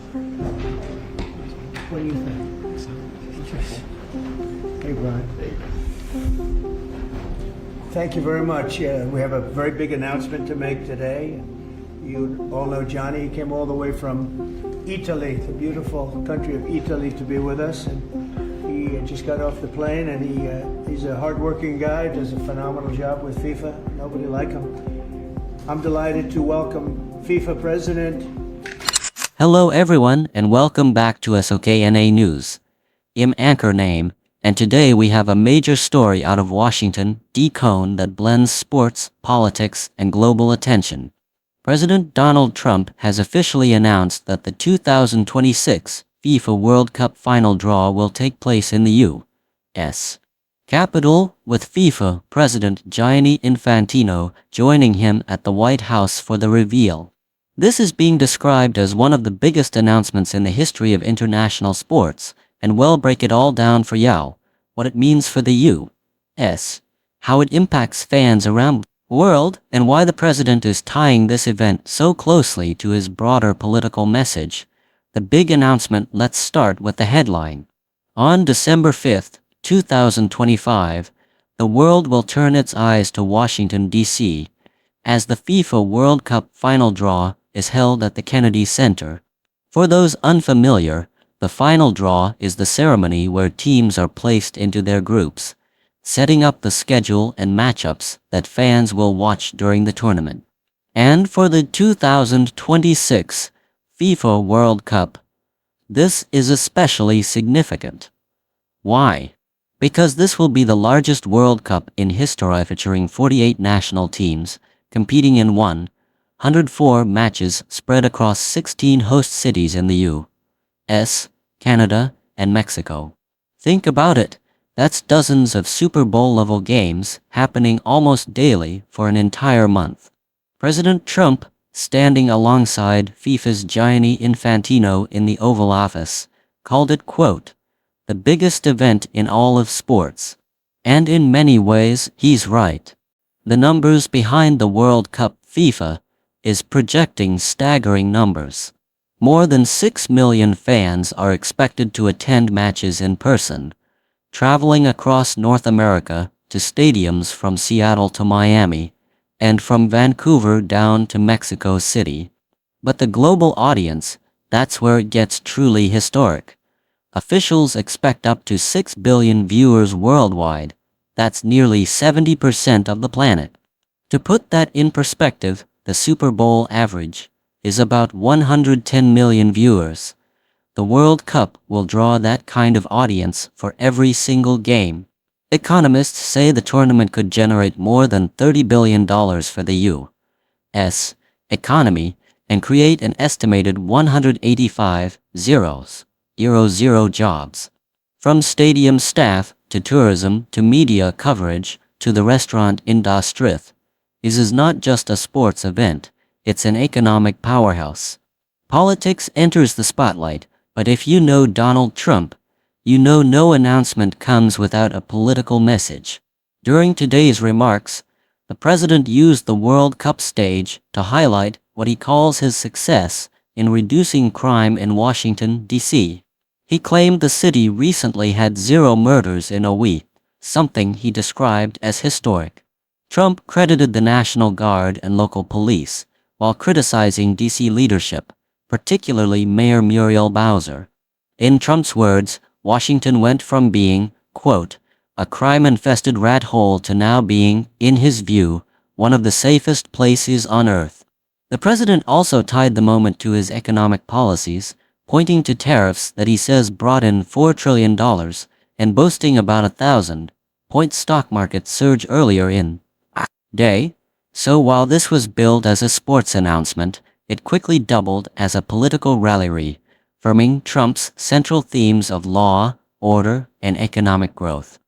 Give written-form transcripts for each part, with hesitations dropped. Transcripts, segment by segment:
What do you think? Hey, Brian. Thank you very much. We have a very big announcement to make today. You all know Johnny. He came all the way from Italy, the beautiful country of Italy, to be with us. And he just got off the plane, and he's a hardworking guy, does a phenomenal job with FIFA. Nobody like him. I'm delighted to welcome FIFA President. Hello everyone and welcome back to SOKNA News. I'm Anchor Name, and today we have a major story out of Washington, D.C. that blends sports, politics, and global attention. President Donald Trump has officially announced that the 2026 FIFA World Cup final draw will take place in the U.S. capital, with FIFA President Gianni Infantino joining him at the White House for the reveal. This is being described as one of the biggest announcements in the history of international sports, and we'll break it all down for you, what it means for the U.S., how it impacts fans around the world, and why the president is tying this event so closely to his broader political message. The big announcement. Let's start with the headline. On December 5th, 2025, the world will turn its eyes to Washington, D.C., as the FIFA World Cup final draw is held at the Kennedy Center. For those unfamiliar, the final draw is the ceremony where teams are placed into their groups, setting up the schedule and matchups that fans will watch during the tournament. And for the 2026 FIFA World Cup, this is especially significant. Why? Because this will be the largest World Cup in history, featuring 48 national teams competing in 104 matches spread across 16 host cities in the U.S., Canada, and Mexico. Think about it, that's dozens of Super Bowl-level games happening almost daily for an entire month. President Trump, standing alongside FIFA's Gianni Infantino in the Oval Office, called it, quote, the biggest event in all of sports. And in many ways, he's right. The numbers behind the World Cup. FIFA is projecting staggering numbers. More than 6 million fans are expected to attend matches in person, traveling across North America to stadiums from Seattle to Miami, and from Vancouver down to Mexico City. But the global audience, that's where it gets truly historic. Officials expect up to 6 billion viewers worldwide. That's nearly 70% of the planet. To put that in perspective, the Super Bowl average is about 110 million viewers. The World Cup will draw that kind of audience for every single game. Economists say the tournament could generate more than $30 billion for the U.S. economy and create an estimated 185,000 jobs. From stadium staff to tourism to media coverage to the restaurant industry. This is not just a sports event, it's an economic powerhouse. Politics enters the spotlight, but if you know Donald Trump, you know no announcement comes without a political message. During today's remarks, the president used the World Cup stage to highlight what he calls his success in reducing crime in Washington, D.C. He claimed the city recently had 0 murders in a week, something he described as historic. Trump credited the National Guard and local police, while criticizing D.C. leadership, particularly Mayor Muriel Bowser. In Trump's words, Washington went from being, quote, a crime-infested rat hole to now being, in his view, one of the safest places on earth. The president also tied the moment to his economic policies, pointing to tariffs that he says brought in $4 trillion, and boasting about a 1,000-point stock market surge earlier in day. So while this was billed as a sports announcement, it quickly doubled as a political rally, reaffirming Trump's central themes of law, order, and economic growth.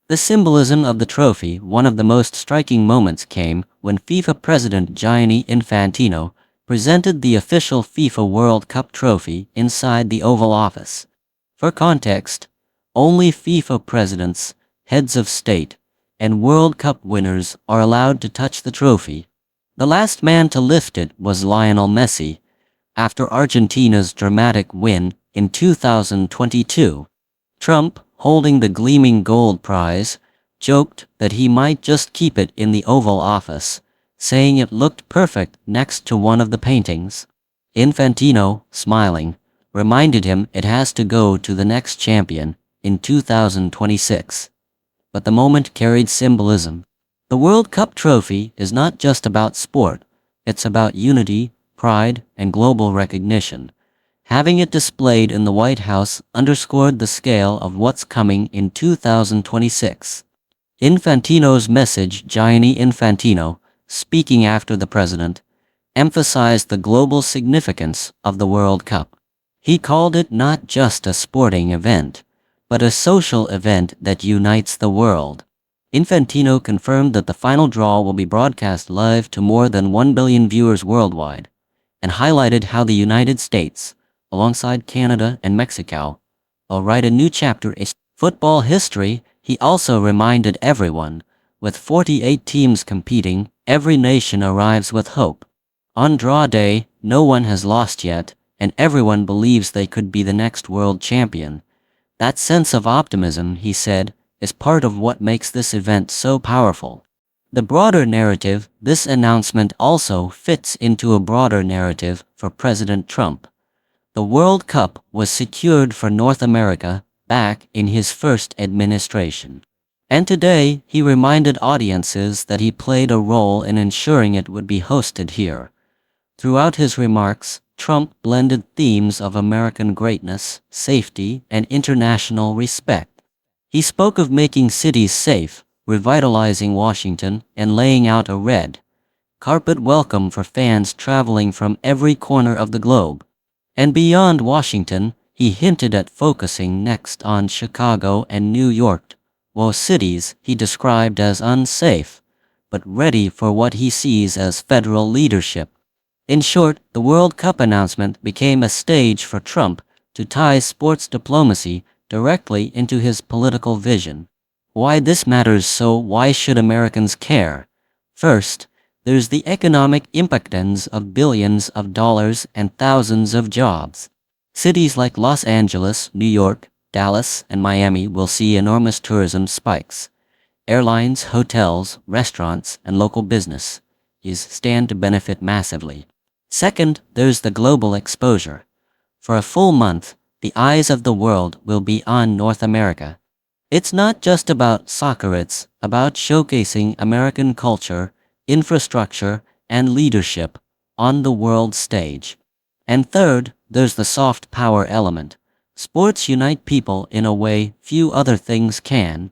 The symbolism of the trophy. One of the most striking moments came when FIFA President Gianni Infantino presented the official FIFA World Cup trophy inside the Oval Office. For context, only FIFA presidents, heads of state, and World Cup winners are allowed to touch the trophy. The last man to lift it was Lionel Messi. after Argentina's dramatic win in 2022. Trump, holding the gleaming gold prize, joked that he might just keep it in the Oval Office, saying it looked perfect next to one of the paintings. Infantino, smiling, reminded him it has to go to the next champion in 2026. But the moment carried symbolism. The World Cup trophy is not just about sport, it's about unity, pride, and global recognition. Having it displayed in the White House underscored the scale of what's coming in 2026. Infantino's message, Gianni Infantino, speaking after the president, emphasized the global significance of the World Cup. He called it not just a sporting event, but a social event that unites the world. Infantino confirmed that the final draw will be broadcast live to more than 1 billion viewers worldwide, and highlighted how the United States, alongside Canada and Mexico, will write a new chapter in football history. He also reminded everyone, with 48 teams competing, every nation arrives with hope. On draw day, no one has lost yet, and everyone believes they could be the next world champion. That sense of optimism, he said, is part of what makes this event so powerful. The broader narrative, this announcement also fits into a broader narrative for President Trump. The World Cup was secured for North America back in his first administration. And today, he reminded audiences that he played a role in ensuring it would be hosted here. Throughout his remarks, Trump blended themes of American greatness, safety, and international respect. He spoke of making cities safe, revitalizing Washington, and laying out a red carpet welcome for fans traveling from every corner of the globe. And beyond Washington, he hinted at focusing next on Chicago and New York, both cities he described as unsafe, but ready for what he sees as federal leadership. In short, the World Cup announcement became a stage for Trump to tie sports diplomacy directly into his political vision. Why this matters? So why should Americans care? First, there's the economic impacts of billions of dollars and thousands of jobs. Cities like Los Angeles, New York, Dallas, and Miami will see enormous tourism spikes. Airlines, hotels, restaurants, and local businesses stand to benefit massively. Second, there's the global exposure. For a full month, the eyes of the world will be on North America. It's not just about soccer, it's about showcasing American culture, infrastructure, and leadership on the world stage. And third, there's the soft power element. Sports unite people in a way few other things can.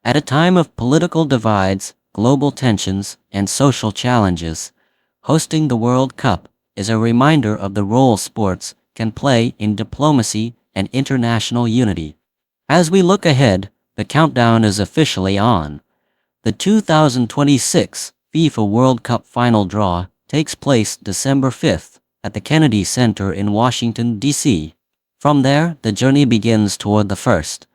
At a time of political divides, global tensions, and social challenges, hosting the World Cup is a reminder of the role sports can play in diplomacy and international unity. As we look ahead, the countdown is officially on. The 2026 FIFA World Cup final draw takes place December 5th at the Kennedy Center in Washington, D.C. From there, the journey begins toward the first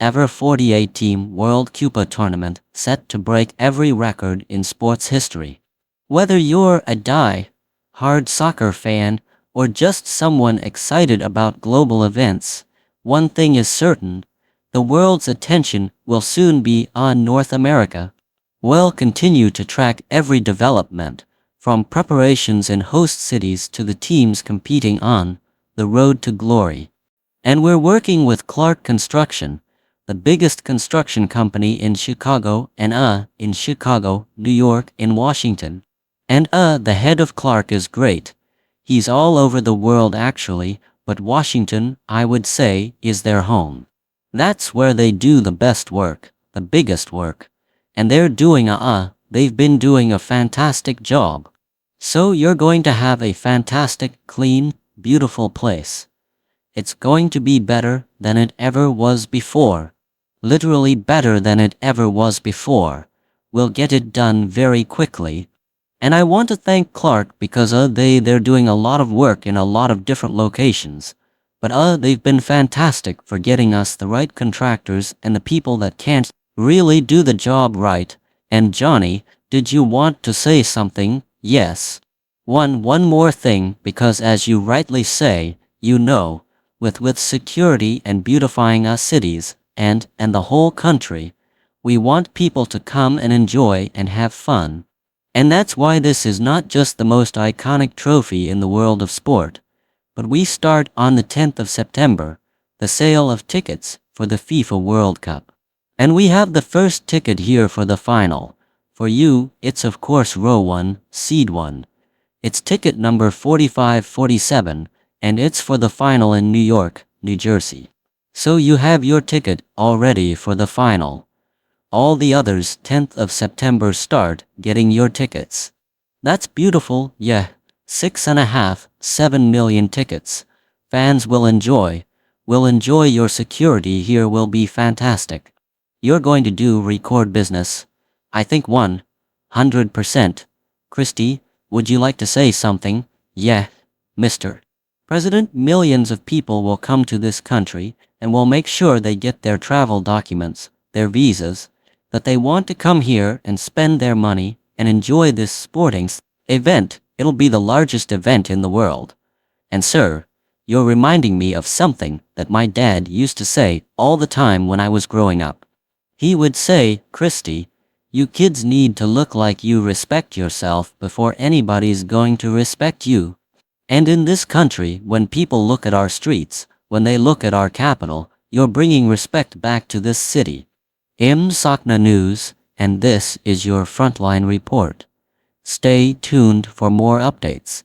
ever 48-team World Cup tournament set to break every record in sports history. Whether you're a die-hard soccer fan or just someone excited about global events, one thing is certain: the world's attention will soon be on North America. We'll continue to track every development, from preparations in host cities to the teams competing on the road to glory. And we're working with Clark Construction, the biggest construction company in Chicago and in Chicago, New York, in Washington. And the head of Clark is great. He's all over the world actually, but Washington, I would say, is their home. That's where they do the best work, the biggest work. And they're doing they've been doing a fantastic job. So you're going to have a fantastic, clean, beautiful place. It's going to be better than it ever was before. Literally better than it ever was before. We'll get it done very quickly. And I want to thank Clark because they're doing a lot of work in a lot of different locations. But they've been fantastic for getting us the right contractors and the people that can't really do the job right. And Johnny, did you want to say something? Yes. One more thing, because as you rightly say, with security and beautifying our cities and the whole country, we want people to come and enjoy and have fun. And that's why this is not just the most iconic trophy in the world of sport, but we start on the 10th of September, the sale of tickets for the FIFA World Cup. And we have the first ticket here for the final. For you, it's of course row 1, seed 1. It's ticket number 4547, and it's for the final in New York, New Jersey. So you have your ticket already for the final. All the others 10th of September start getting your tickets. That's beautiful, yeah. 6.5, 7 million tickets. Fans will enjoy your security here will be fantastic. You're going to do record business. I think 100%. Christy, would you like to say something? Yeah, Mr. President, millions of people will come to this country and will make sure they get their travel documents, their visas, that they want to come here and spend their money and enjoy this sporting event. It'll be the largest event in the world. And sir, you're reminding me of something that my dad used to say all the time when I was growing up. He would say, Christy, you kids need to look like you respect yourself before anybody's going to respect you. And in this country, when people look at our streets, when they look at our capital, you're bringing respect back to this city. Sakna News, and this is your Frontline Report. Stay tuned for more updates.